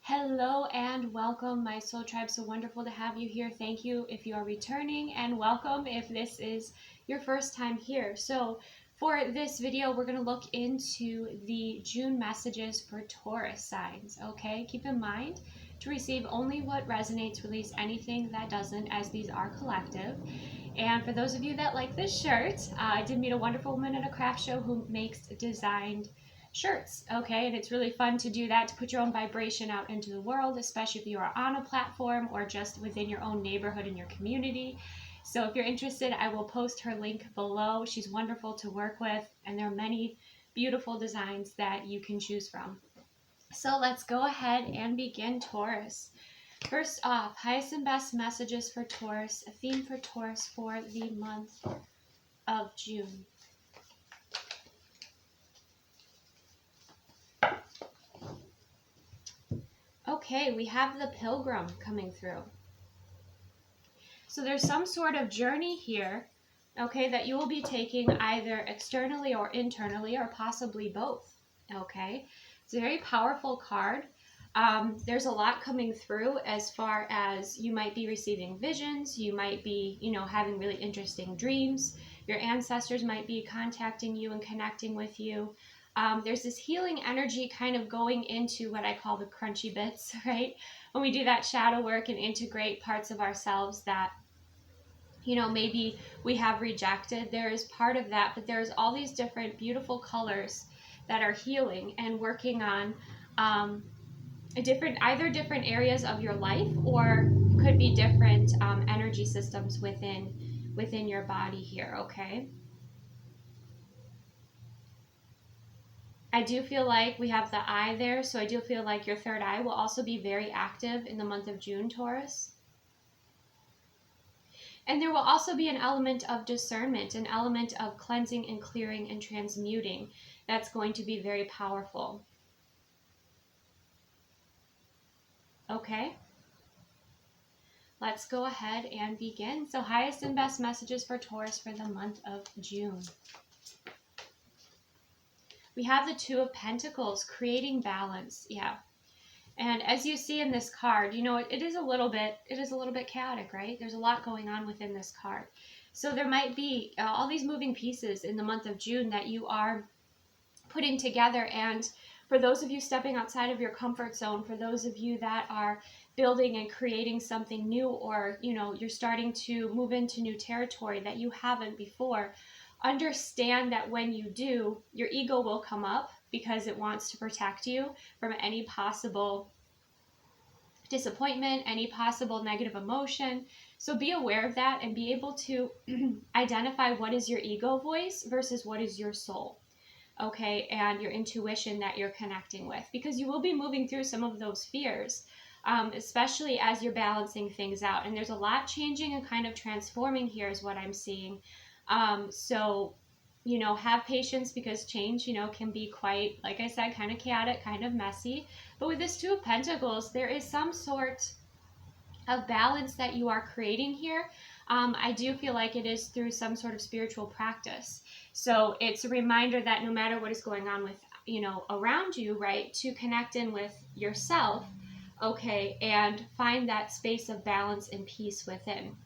Hello and welcome, my soul tribe. So wonderful to have you here. Thank you if you are returning, and welcome if this is your first time here. So for this video, we're going to look into the June messages for Taurus signs. Okay, keep in mind to receive only what resonates, release anything that doesn't, as these are collective. And for those of you that like this shirt, I did meet a wonderful woman at a craft show who makes designed shirts. Okay, and it's really fun to do that, to put your own vibration out into the world, especially if you are on a platform or just within your own neighborhood and your community. So if you're interested, I will post her link below. She's wonderful to work with, and there are many beautiful designs that you can choose from. So let's go ahead and begin, Taurus. First off, highest and best messages for Taurus, a theme for Taurus for the month of June. Okay, we have the Pilgrim coming through. So there's some sort of journey here, okay, that you will be taking either externally or internally, or possibly both, okay? It's a very powerful card. There's a lot coming through as far as you might be receiving visions, you might be, having really interesting dreams. Your ancestors might be contacting you and connecting with you. There's this healing energy kind of going into what I call the crunchy bits, right? When we do that shadow work and integrate parts of ourselves that, maybe we have rejected, there is part of that, but there's all these different beautiful colors that are healing and working on either different areas of your life, or could be different energy systems within your body here, okay? I do feel like we have the eye there, so I do feel like your third eye will also be very active in the month of June, Taurus. And there will also be an element of discernment, an element of cleansing and clearing and transmuting that's going to be very powerful. Okay, let's go ahead and begin. So highest and best messages for Taurus for the month of June. We have the Two of Pentacles, creating balance. Yeah. And as you see in this card, it is a little bit chaotic, right? There's a lot going on within this card. So there might be all these moving pieces in the month of June that you are putting together. And for those of you stepping outside of your comfort zone, for those of you that are building and creating something new, or, you're starting to move into new territory that you haven't before, understand that when you do, your ego will come up because it wants to protect you from any possible disappointment, any possible negative emotion. So be aware of that and be able to identify what is your ego voice versus what is your soul, okay, and your intuition that you're connecting with, because you will be moving through some of those fears, especially as you're balancing things out. And there's a lot changing and kind of transforming here is what I'm seeing. So, have patience, because change, can be quite, like I said, kind of chaotic, kind of messy. But with this Two of Pentacles, there is some sort of balance that you are creating here. I do feel like it is through some sort of spiritual practice. So it's a reminder that no matter what is going on with, around you, right, to connect in with yourself, okay, and find that space of balance and peace within.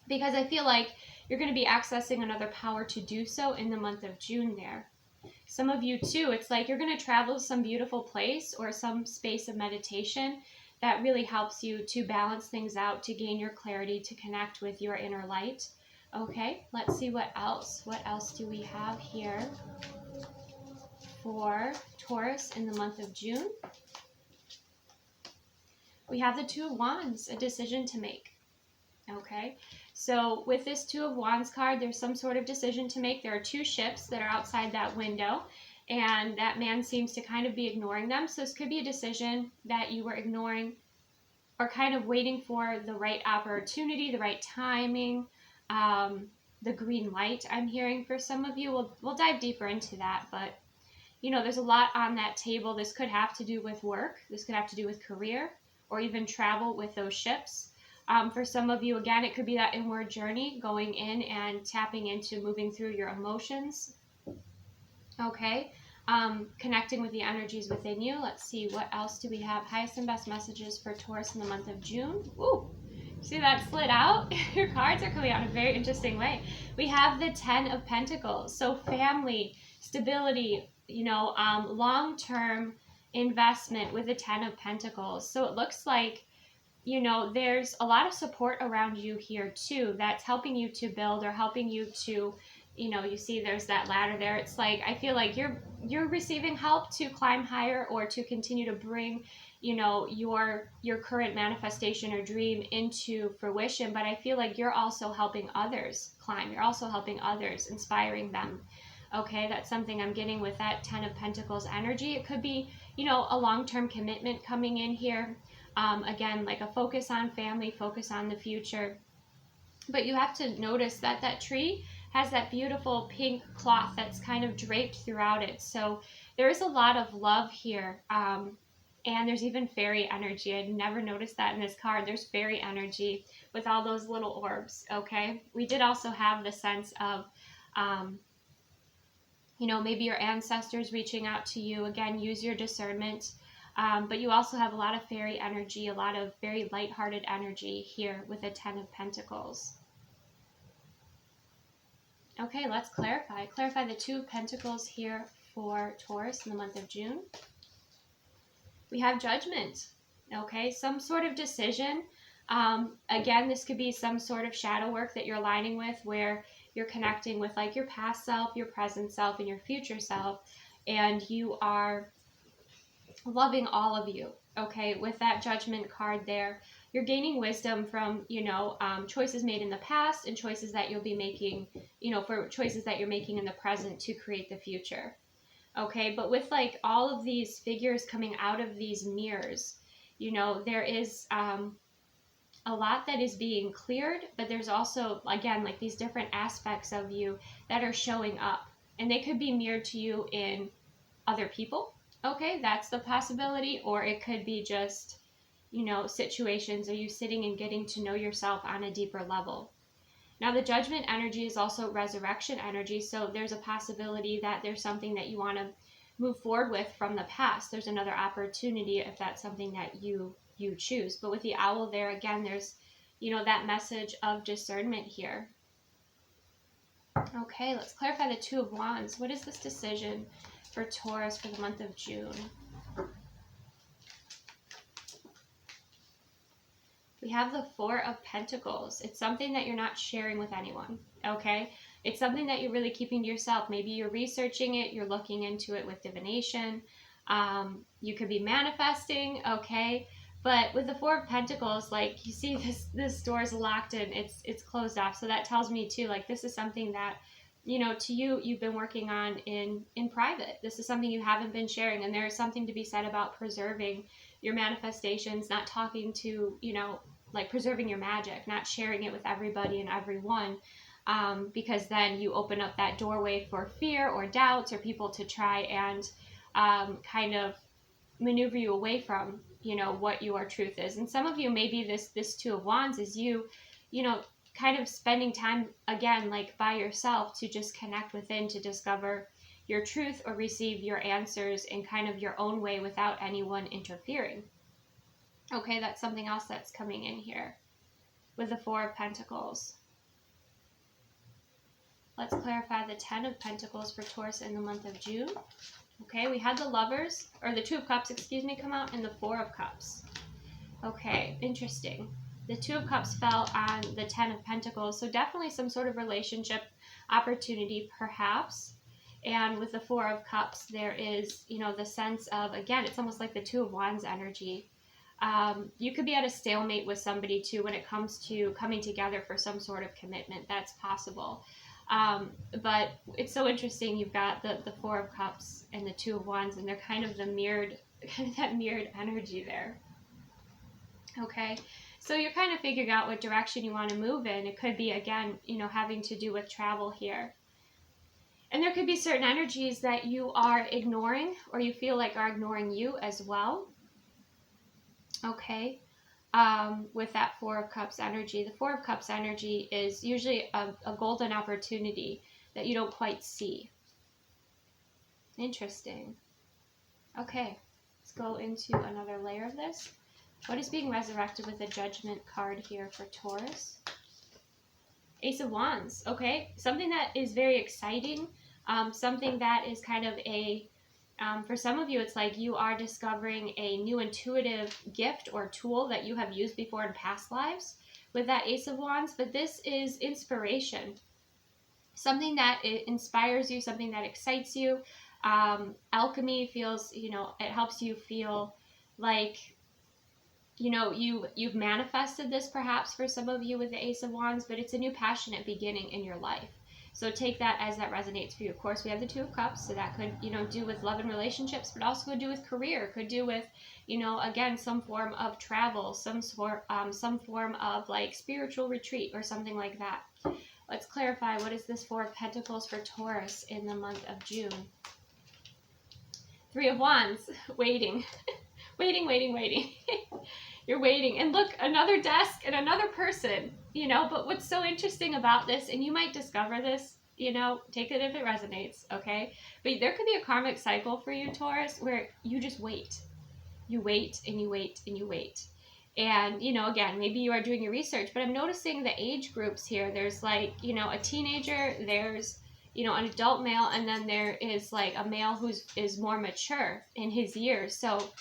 Because I feel like you're going to be accessing another power to do so in the month of June there. Some of you too, it's like you're going to travel to some beautiful place or some space of meditation that really helps you to balance things out, to gain your clarity, to connect with your inner light. Okay, let's see what else. What else do we have here for Taurus in the month of June? We have the Two of Wands, a decision to make. Okay, so with this Two of Wands card, there's some sort of decision to make. There are two ships that are outside that window, and that man seems to kind of be ignoring them. So this could be a decision that you were ignoring, or kind of waiting for the right opportunity, the right timing, the green light I'm hearing for some of you. We'll dive deeper into that, but there's a lot on that table. This could have to do with work. This could have to do with career, or even travel with those ships. For some of you, again, it could be that inward journey, going in and tapping into moving through your emotions. Okay. connecting with the energies within you. Let's see, what else do we have? Highest and best messages for Taurus in the month of June. Ooh, see that slid out? Your cards are coming out in a very interesting way. We have the 10 of Pentacles. So family, stability, long-term investment with the 10 of Pentacles. So it looks like, there's a lot of support around you here too that's helping you to build or helping you to, you see there's that ladder there. It's like, I feel like you're receiving help to climb higher or to continue to bring, your current manifestation or dream into fruition. But I feel like you're also helping others climb. You're also helping others, inspiring them. Okay, that's something I'm getting with that 10 of Pentacles energy. It could be, a long-term commitment coming in here. Again, like a focus on family, focus on the future. But you have to notice that that tree has that beautiful pink cloth that's kind of draped throughout it. So there is a lot of love here. And there's even fairy energy. I'd never noticed that in this card. There's fairy energy with all those little orbs, okay? We did also have the sense of, maybe your ancestors reaching out to you. Again, use your discernment. But you also have a lot of fairy energy, a lot of very lighthearted energy here with a 10 of Pentacles. Okay, let's clarify. Clarify the 2 of Pentacles here for Taurus in the month of June. We have Judgment. Okay, some sort of decision. Again, this could be some sort of shadow work that you're aligning with, where you're connecting with like your past self, your present self, and your future self, and you are loving all of you. Okay, with that Judgment card there, you're gaining wisdom from, choices made in the past and choices that you'll be making, for choices that you're making in the present to create the future. Okay, but with like all of these figures coming out of these mirrors, there is a lot that is being cleared, but there's also, again, like these different aspects of you that are showing up, and they could be mirrored to you in other people. Okay, that's the possibility. Or it could be just, situations. Are you sitting and getting to know yourself on a deeper level? Now, the Judgment energy is also resurrection energy. So there's a possibility that there's something that you want to move forward with from the past. There's another opportunity if that's something that you choose. But with the owl there, again, there's, that message of discernment here. Okay, let's clarify the 2 of Wands. What is this decision for Taurus for the month of June? We have the 4 of Pentacles. It's something that you're not sharing with anyone, okay? It's something that you're really keeping to yourself. Maybe you're researching it, you're looking into it with divination. You could be manifesting, okay? But with the 4 of Pentacles, like you see this door is locked and it's closed off. So that tells me too, like this is something that, to you've been working on in private. This is something you haven't been sharing, and there is something to be said about preserving your manifestations, not talking to, like preserving your magic, not sharing it with everybody and everyone, because then you open up that doorway for fear or doubts or people to try and kind of maneuver you away from, what your truth is. And some of you, maybe this 2 of Wands is you, kind of spending time, again, like by yourself to just connect within to discover your truth or receive your answers in kind of your own way without anyone interfering. Okay, that's something else that's coming in here with the 4 of Pentacles. Let's clarify the 10 of Pentacles for Taurus in the month of June. Okay, we had the Lovers, or the 2 of Cups, excuse me, come out, and the 4 of Cups. Okay, interesting. The 2 of Cups fell on the 10 of Pentacles, so definitely some sort of relationship opportunity, perhaps. And with the 4 of Cups, there is, the sense of, again, it's almost like the 2 of Wands energy. You could be at a stalemate with somebody, too, when it comes to coming together for some sort of commitment. That's possible. But it's so interesting. You've got the 4 of Cups and the 2 of Wands, and they're kind of that mirrored energy there. Okay, so you're kind of figuring out what direction you want to move in. It could be, again, having to do with travel here. And there could be certain energies that you are ignoring or you feel like are ignoring you as well. Okay, with that 4 of Cups energy. The 4 of Cups energy is usually a golden opportunity that you don't quite see. Interesting. Okay, let's go into another layer of this. What is being resurrected with the Judgment card here for Taurus? Ace of Wands. Okay, something that is very exciting. Something that is kind of a, for some of you, it's like you are discovering a new intuitive gift or tool that you have used before in past lives with that Ace of Wands. But this is inspiration. Something that inspires you, something that excites you. Alchemy feels, you know, it helps you feel like, you know, you've manifested this perhaps for some of you with the Ace of Wands, but it's a new passionate beginning in your life. So take that as that resonates for you. Of course, we have the Two of Cups, so that could, you know, do with love and relationships, but also could do with career, could do with, you know, again, some form of travel, some form of like spiritual retreat or something like that. Let's clarify, what is this Four of Pentacles for Taurus in the month of June? Three of Wands, waiting, waiting. You're waiting. And look, another desk and another person, you know, but what's so interesting about this, and you might discover this, you know, take it if it resonates, okay? But there could be a karmic cycle for you, Taurus, where you just wait. You wait and you wait and you wait. And, you know, again, maybe you are doing your research, but I'm noticing the age groups here. There's like, you know, a teenager, there's, you know, an adult male, and then there is like a male is more mature in his years. So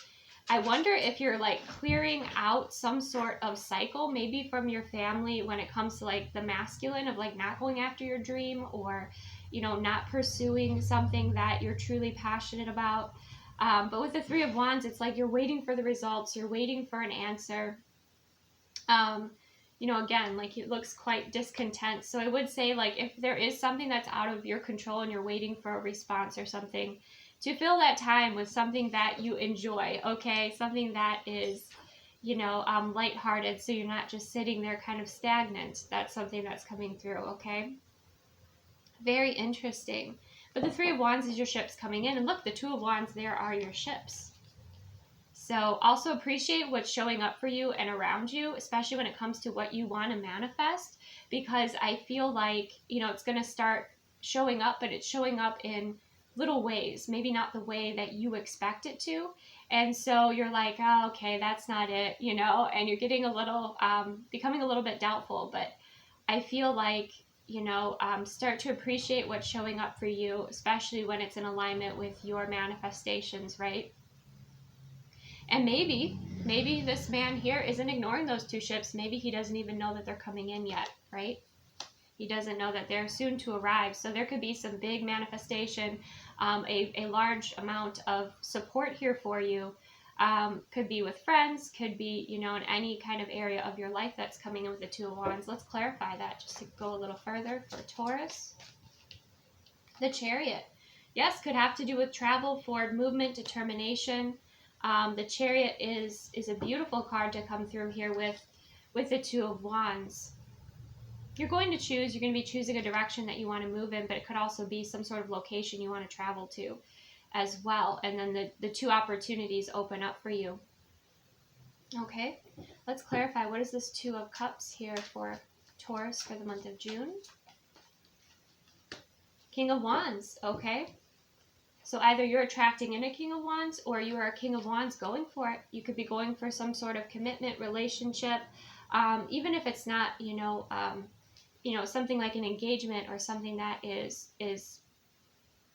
I wonder if you're like clearing out some sort of cycle, maybe from your family when it comes to like the masculine of like not going after your dream, or, you know, not pursuing something that you're truly passionate about. But with the Three of Wands, it's like you're waiting for the results. You're waiting for an answer. You know, again, like it looks quite discontent. So I would say, like, if there is something that's out of your control and you're waiting for a response or something, to fill that time with something that you enjoy, okay? Something that is, you know, lighthearted, so you're not just sitting there kind of stagnant. That's something that's coming through, okay? Very interesting. But the Three of Wands is your ships coming in. And look, the Two of Wands, there are your ships. So also appreciate what's showing up for you and around you, especially when it comes to what you want to manifest, because I feel like, you know, it's going to start showing up, but it's showing up in little ways, maybe not the way that you expect it to. And so you're like, oh, okay, that's not it, you know, and you're getting a little, becoming a little bit doubtful. But I feel like, you know, start to appreciate what's showing up for you, especially when it's in alignment with your manifestations, right? And maybe this man here isn't ignoring those two ships. Maybe he doesn't even know that they're coming in yet, right? He doesn't know that they're soon to arrive. So there could be some big manifestation, a large amount of support here for you. Could be with friends, could be, you know, in any kind of area of your life that's coming in with the Two of Wands. Let's clarify that just to go a little further for Taurus. The Chariot. Yes, could have to do with travel, forward movement, determination. The Chariot is a beautiful card to come through here with the Two of Wands. You're going to be choosing a direction that you want to move in, but it could also be some sort of location you want to travel to as well. And then the two opportunities open up for you. Okay, let's clarify. What is this Two of Cups here for Taurus for the month of June? King of Wands, okay. So either you're attracting in a King of Wands, or you are a King of Wands going for it. You could be going for some sort of commitment, relationship, even if it's not, you know, something like an engagement or something that is,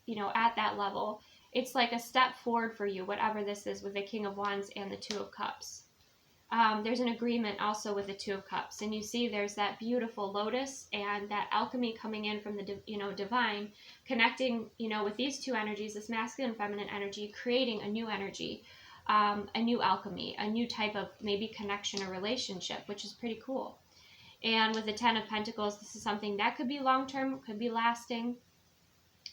you know, at that level. It's like a step forward for you, whatever this is with the King of Wands and the Two of Cups. There's an agreement also with the Two of Cups, and you see there's that beautiful lotus and that alchemy coming in from the, you know, divine, connecting, you know, with these two energies, this masculine and feminine energy, creating a new energy, a new alchemy, a new type of maybe connection or relationship, which is pretty cool. And with the Ten of Pentacles, this is something that could be long-term, could be lasting,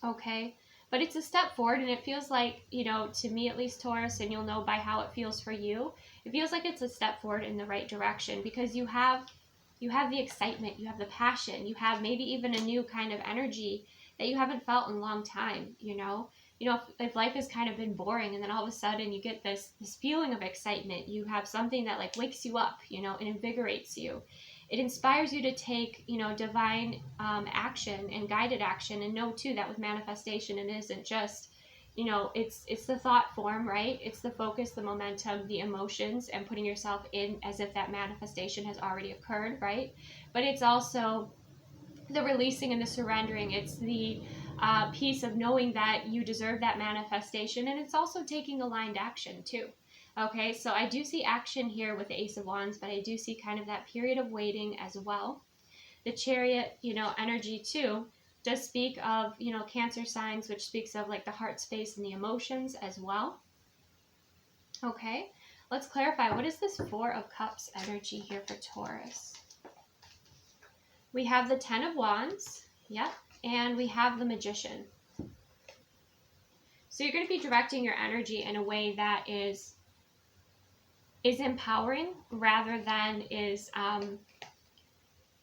okay? But it's a step forward, and it feels like, you know, to me at least, Taurus, and you'll know by how it feels for you, it feels like it's a step forward in the right direction, because you have the excitement, you have the passion, you have maybe even a new kind of energy that you haven't felt in a long time, you know? You know, if life has kind of been boring, and then all of a sudden you get this feeling of excitement, you have something that like wakes you up, you know, and invigorates you. It inspires you to take, you know, divine action and guided action, and know too that with manifestation, it isn't just, you know, it's the thought form, right? It's the focus, the momentum, the emotions, and putting yourself in as if that manifestation has already occurred, right? But it's also the releasing and the surrendering. It's the piece of knowing that you deserve that manifestation, and it's also taking aligned action too. Okay, so I do see action here with the Ace of Wands, but I do see kind of that period of waiting as well. The Chariot, you know, energy too does speak of, you know, Cancer signs, which speaks of like the heart space and the emotions as well. Okay, let's clarify. What is this Four of Cups energy here for Taurus? We have the Ten of Wands, yep, and we have the Magician. So you're going to be directing your energy in a way that is empowering rather than is,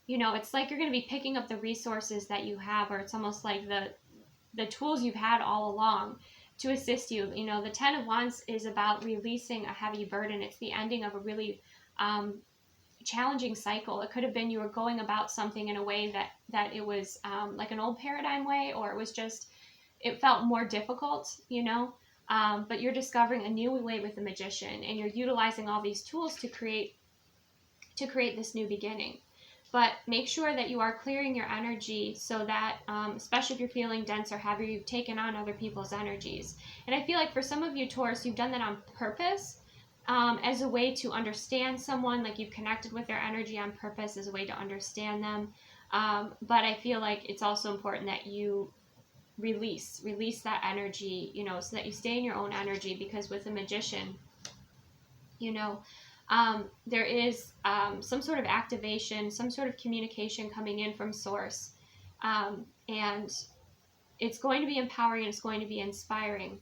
you know, it's like you're going to be picking up the resources that you have, or it's almost like the tools you've had all along to assist you. You know, the Ten of Wands is about releasing a heavy burden. It's the ending of a really challenging cycle. It could have been you were going about something in a way that it was like an old paradigm way, or it was just, it felt more difficult, you know, but you're discovering a new way with the Magician, and you're utilizing all these tools to create this new beginning. But make sure that you are clearing your energy so that, especially if you're feeling dense or heavy, you've taken on other people's energies. And I feel like for some of you, Taurus, you've done that on purpose, as a way to understand someone, like you've connected with their energy on purpose as a way to understand them. But I feel like it's also important that you release that energy, you know, so that you stay in your own energy, because with the Magician, you know, there is some sort of activation, some sort of communication coming in from source, and it's going to be empowering and it's going to be inspiring.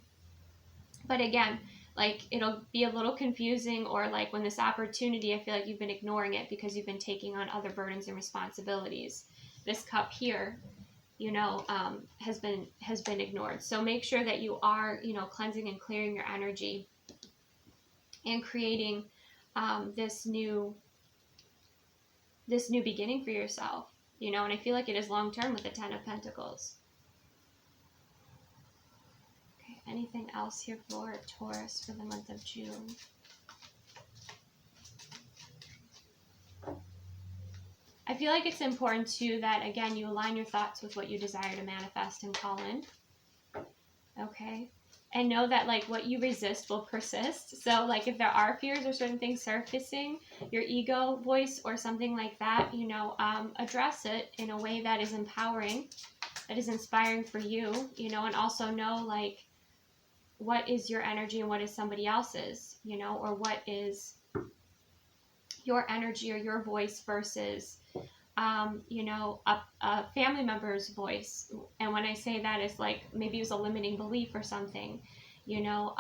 But again, like, it'll be a little confusing, or like when this opportunity, I feel like you've been ignoring it because you've been taking on other burdens and responsibilities. This cup here, you know, has been ignored. So make sure that you are, you know, cleansing and clearing your energy and creating this new beginning for yourself, you know. And I feel like it is long term with the Ten of Pentacles. Okay, anything else here for Taurus for the month of June? I feel like it's important too that, again, you align your thoughts with what you desire to manifest and call in. Okay. And know that, like, what you resist will persist. So, like, if there are fears or certain things surfacing, your ego voice or something like that, you know, address it in a way that is empowering, that is inspiring for you, you know, and also know, like, what is your energy and what is somebody else's, you know, or what is your energy or your voice versus, you know, a family member's voice. And when I say that, it's like maybe it was a limiting belief or something, you know,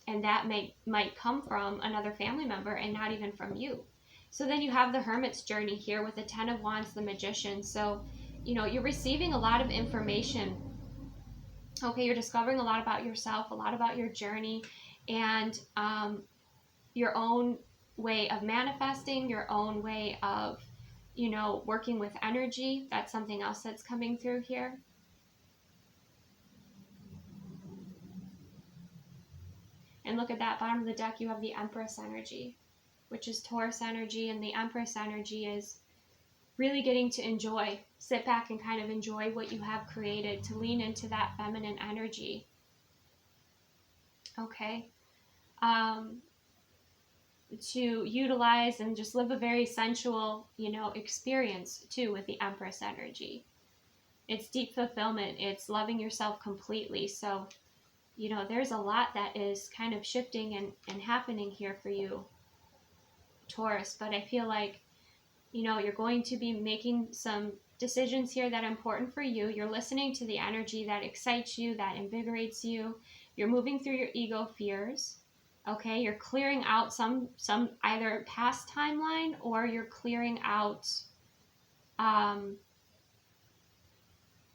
and that might come from another family member and not even from you. So then you have the Hermit's journey here with the Ten of Wands, the Magician. So, you know, you're receiving a lot of information. Okay, you're discovering a lot about yourself, a lot about your journey, and your own way of manifesting, your own way of, you know, working with energy. That's something else that's coming through here. And look at that bottom of the deck, you have the Empress energy, which is Taurus energy, and the Empress energy is really getting to enjoy, sit back and kind of enjoy what you have created, to lean into that feminine energy. Okay. To utilize and just live a very sensual, you know, experience too with the Empress energy. It's deep fulfillment. It's loving yourself completely. So, you know, there's a lot that is kind of shifting and happening here for you, Taurus. But I feel like, you know, you're going to be making some decisions here that are important for you. You're listening to the energy that excites you, that invigorates you. You're moving through your ego fears. Okay, you're clearing out some either past timeline, or you're clearing out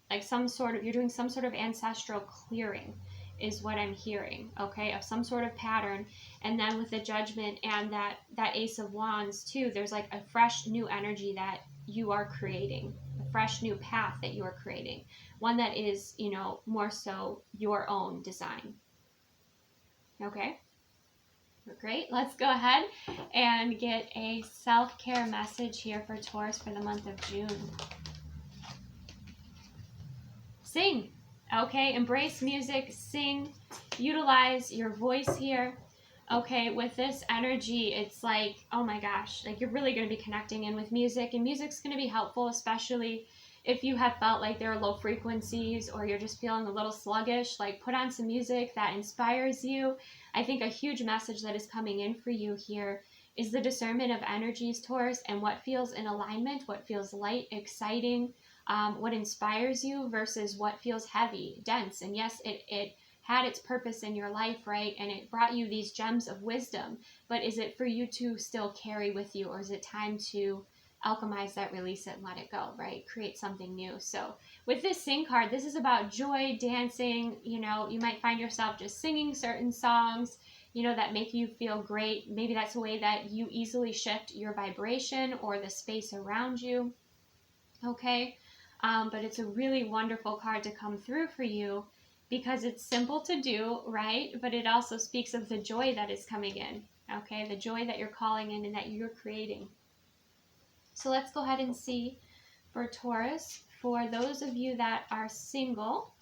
like some sort of, you're doing some sort of ancestral clearing is what I'm hearing, okay, of some sort of pattern. And then with the Judgment and that Ace of Wands too, there's like a fresh new energy that you are creating, fresh new path that you are creating, one that is, you know, more so your own design. Okay, great. Let's go ahead and get a self-care message here for Taurus for the month of June. Sing. Okay, embrace music, sing, utilize your voice here. Okay, with this energy, it's like, oh my gosh, like you're really going to be connecting in with music, and music's going to be helpful, especially if you have felt like there are low frequencies or you're just feeling a little sluggish. Like, put on some music that inspires you. I think a huge message that is coming in for you here is the discernment of energies, Taurus, and what feels in alignment, what feels light, exciting, what inspires you versus what feels heavy, dense. And yes, it had its purpose in your life, right? And it brought you these gems of wisdom. But is it for you to still carry with you, or is it time to alchemize that, release it, and let it go, right? Create something new. So with this Sing card, this is about joy, dancing. You know, you might find yourself just singing certain songs, you know, that make you feel great. Maybe that's a way that you easily shift your vibration or the space around you. Okay. But it's a really wonderful card to come through for you because it's simple to do, right? But it also speaks of the joy that is coming in, okay? The joy that you're calling in and that you're creating. So let's go ahead and see for Taurus. For those of you that are single,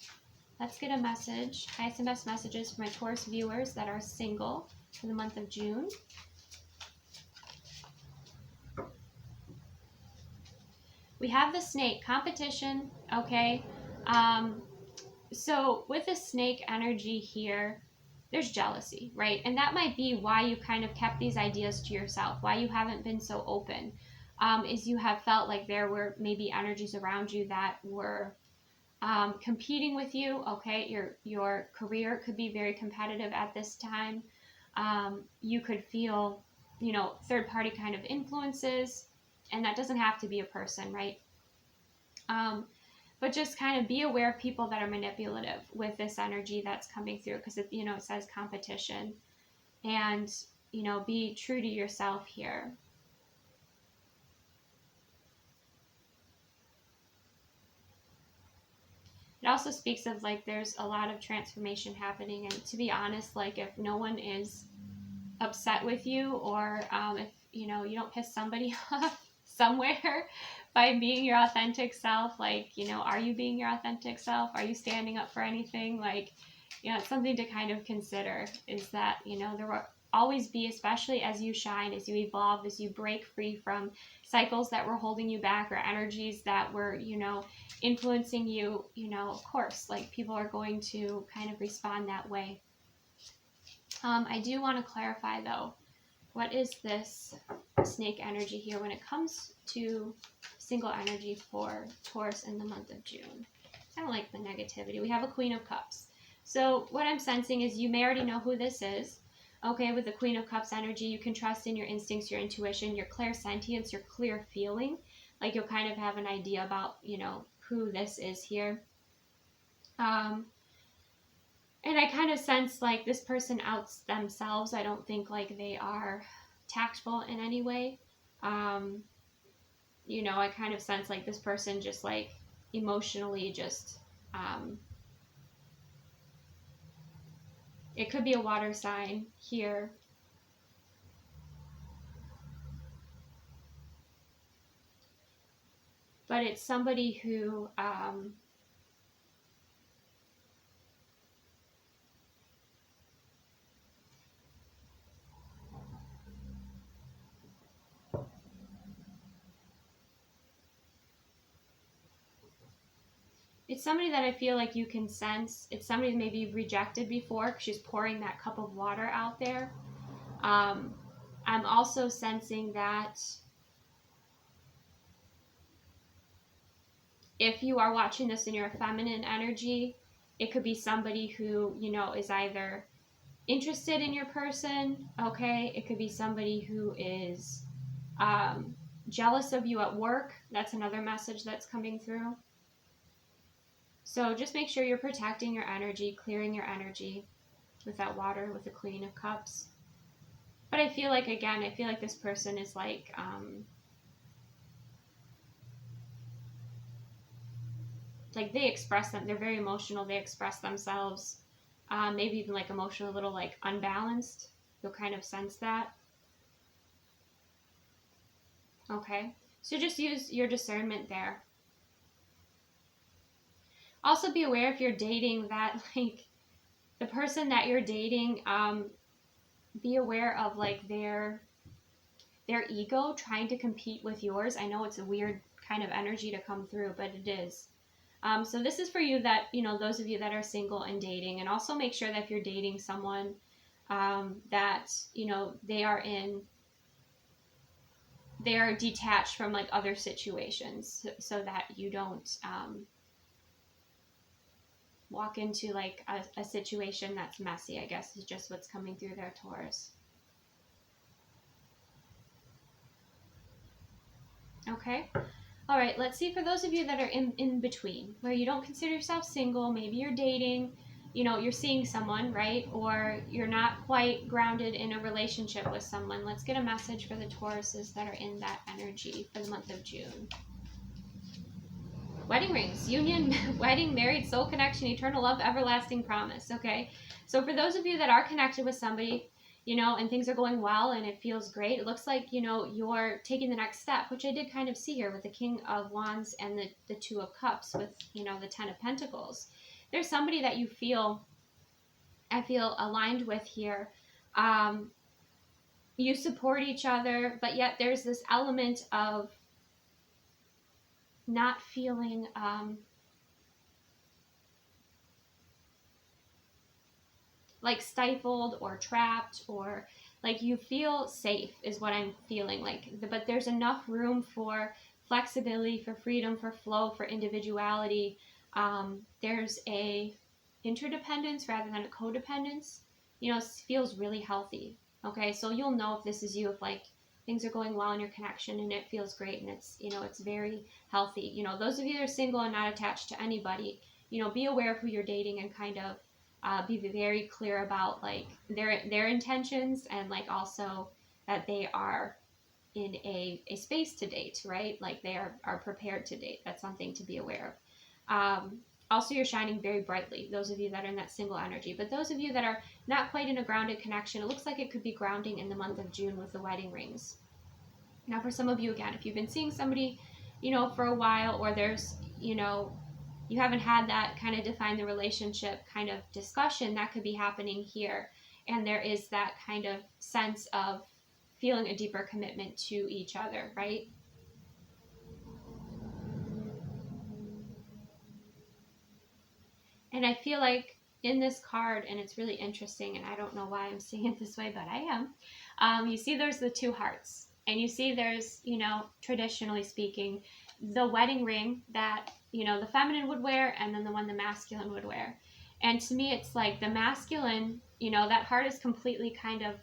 let's get a message, highest and best messages for my Taurus viewers that are single for the month of June. We have the snake, competition, okay? So with the snake energy here, there's jealousy, right? And that might be why you kind of kept these ideas to yourself, why you haven't been so open, is you have felt like there were maybe energies around you that were competing with you, okay? Your career could be very competitive at this time. You could feel, you know, third-party kind of influences, and that doesn't have to be a person, right? But just kind of be aware of people that are manipulative with this energy that's coming through, because it, you know, it says competition, and, you know, be true to yourself here. It also speaks of like there's a lot of transformation happening, and to be honest, like if no one is upset with you, or if, you know, you don't piss somebody off somewhere by being your authentic self, like, you know, are you being your authentic self? Are you standing up for anything? Like, you know, it's something to kind of consider, is that, you know, there will always be, especially as you shine, as you evolve, as you break free from cycles that were holding you back or energies that were, you know, influencing you, you know, of course, like people are going to kind of respond that way. I do want to clarify though, what is this snake energy here when it comes to single energy for Taurus in the month of June? I don't like the negativity. We have a Queen of Cups. So what I'm sensing is you may already know who this is. Okay, with the Queen of Cups energy, you can trust in your instincts, your intuition, your clairsentience, your clear feeling. Like you'll kind of have an idea about, you know, who this is here. And I kind of sense like this person outs themselves. I don't think like they are tactful in any way. You know, I kind of sense like this person just like emotionally just, it could be a water sign here. But it's somebody who, it's somebody that I feel like you can sense. It's somebody that maybe you've rejected before because she's pouring that cup of water out there. I'm also sensing that if you are watching this in your feminine energy, it could be somebody who, you know, is either interested in your person, okay? It could be somebody who is jealous of you at work. That's another message that's coming through. So just make sure you're protecting your energy, clearing your energy with that water, with the Queen of Cups. But I feel like, again, I feel like this person is like, like they express them. They're very emotional. They express themselves. Maybe even like emotional, a little like unbalanced. You'll kind of sense that. Okay. So just use your discernment there. Also be aware if you're dating that, like, the person that you're dating, be aware of like their ego trying to compete with yours. I know it's a weird kind of energy to come through, but it is. So this is for you that, those of you that are single and dating, and also make sure that if you're dating someone that, they are detached from like other situations, so that you don't walk into like a situation that's messy, I guess is just what's coming through there, Taurus. Okay. All right, let's see for those of you that are in between, where you don't consider yourself single, maybe you're dating, you're seeing someone, right? Or you're not quite grounded in a relationship with someone. Let's get a message for the Tauruses that are in that energy for the month of June. Wedding rings, union, wedding, married, soul connection, eternal love, everlasting promise. Okay. So for those of you that are connected with somebody, and things are going well and it feels great, it looks like, you're taking the next step, which I did kind of see here with the King of Wands and the Two of Cups with, the Ten of Pentacles. There's somebody that I feel aligned with here. You support each other, but yet there's this element of not feeling, like stifled or trapped, or like you feel safe is what I'm feeling like. But there's enough room for flexibility, for freedom, for flow, for individuality. There's a interdependence rather than a codependence. It feels really healthy. Okay, so you'll know if this is you, if like things are going well in your connection and it feels great and it's, it's very healthy. Those of you that are single and not attached to anybody, be aware of who you're dating and kind of be very clear about like their intentions, and like also that they are in a space to date, right? Like they are prepared to date. That's something to be aware of. Also, you're shining very brightly, those of you that are in that single energy. But those of you that are not quite in a grounded connection, it looks like it could be grounding in the month of June with the wedding rings. Now, for some of you, again, if you've been seeing somebody, for a while, or there's, you haven't had that kind of define the relationship kind of discussion, that could be happening here. And there is that kind of sense of feeling a deeper commitment to each other, right? And I feel like in this card, and it's really interesting, and I don't know why I'm seeing it this way, but I am. You see there's the two hearts, and you see there's, traditionally speaking, the wedding ring that, the feminine would wear, and then the one the masculine would wear. And to me, it's like the masculine, that heart is completely kind of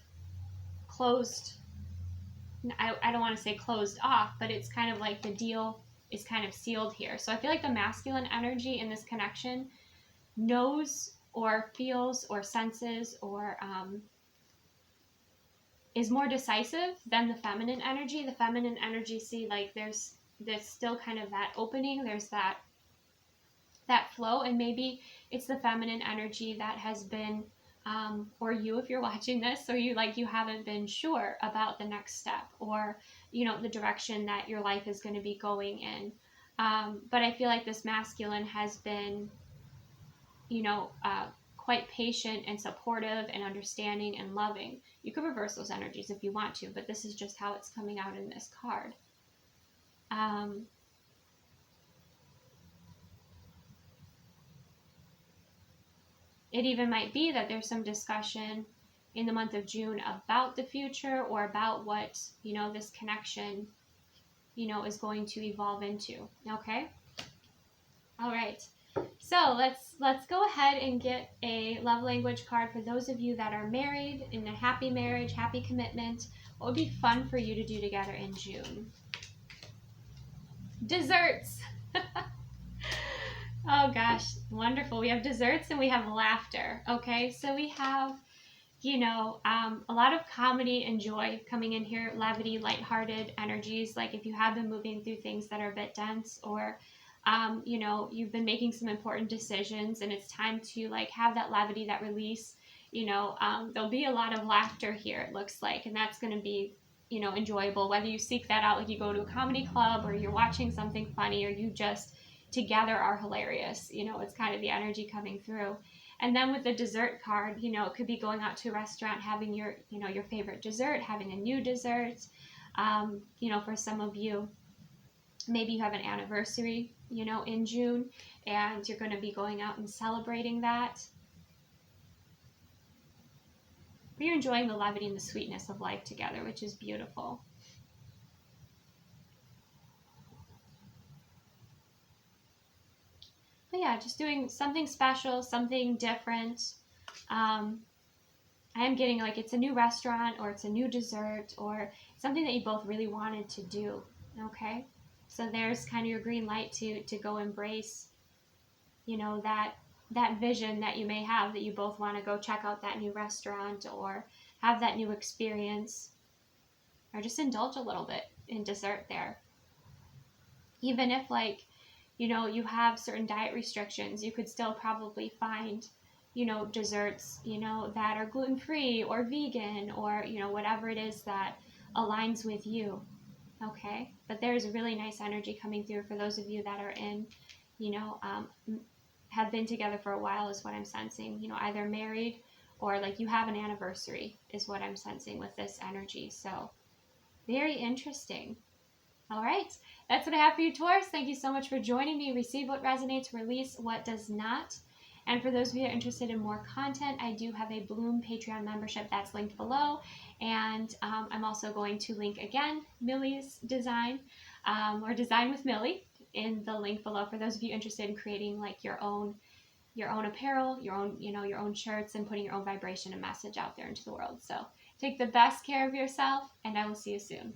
closed. I don't want to say closed off, but it's kind of like the deal is kind of sealed here. So I feel like the masculine energy in this connection knows or feels or senses or is more decisive than the feminine energy. The feminine energy, see, like there's still kind of that opening, there's that flow, and maybe it's the feminine energy that has been or you, if you're watching this, or you haven't been sure about the next step, or the direction that your life is going to be going in. But I feel like this masculine has been quite patient and supportive and understanding and loving. You could reverse those energies if you want to, but this is just how it's coming out in this card. It even might be that there's some discussion in the month of June about the future, or about what, this connection, is going to evolve into. Okay? All right. So let's go ahead and get a love language card for those of you that are married, in a happy marriage, happy commitment. What would be fun for you to do together in June? Desserts. Oh gosh, wonderful. We have desserts and we have laughter. Okay, so we have, a lot of comedy and joy coming in here, levity, lighthearted energies. Like if you have been moving through things that are a bit dense, or You know, you've been making some important decisions, and it's time to like have that levity, that release. You know, there'll be a lot of laughter here, it looks like, and that's going to be, you know, enjoyable, whether you seek that out, like you go to a comedy club or you're watching something funny, or you just together are hilarious. You know, it's kind of the energy coming through. And then with the dessert card, you know, it could be going out to a restaurant, having your, you know, your favorite dessert, having a new dessert. You know, for some of you, maybe you have an anniversary, you know, in June, and you're going to be going out and celebrating that. But you're enjoying the levity and the sweetness of life together, which is beautiful. But yeah, just doing something special, something different. I am getting like it's a new restaurant, or it's a new dessert, or something that you both really wanted to do. Okay, so there's kind of your green light to go embrace, you know, that vision that you may have, that you both want to go check out that new restaurant or have that new experience, or just indulge a little bit in dessert there. Even if, like, you know, you have certain diet restrictions, you could still probably find, you know, desserts, you know, that are gluten-free or vegan, or, you know, whatever it is that aligns with you. Okay, but there's a really nice energy coming through for those of you that are in, you know, have been together for a while, is what I'm sensing. You know, either married or like you have an anniversary is what I'm sensing with this energy. So very interesting. All right, that's what I have for you, Taurus. Thank you so much for joining me. Receive what resonates, release what does not. And for those of you interested in more content, I do have a Bloom Patreon membership that's linked below. And I'm also going to link again Millie's design, or Design with Millie, in the link below for those of you interested in creating like your own apparel, your own, you know, your own shirts, and putting your own vibration and message out there into the world. So take the best care of yourself, and I will see you soon.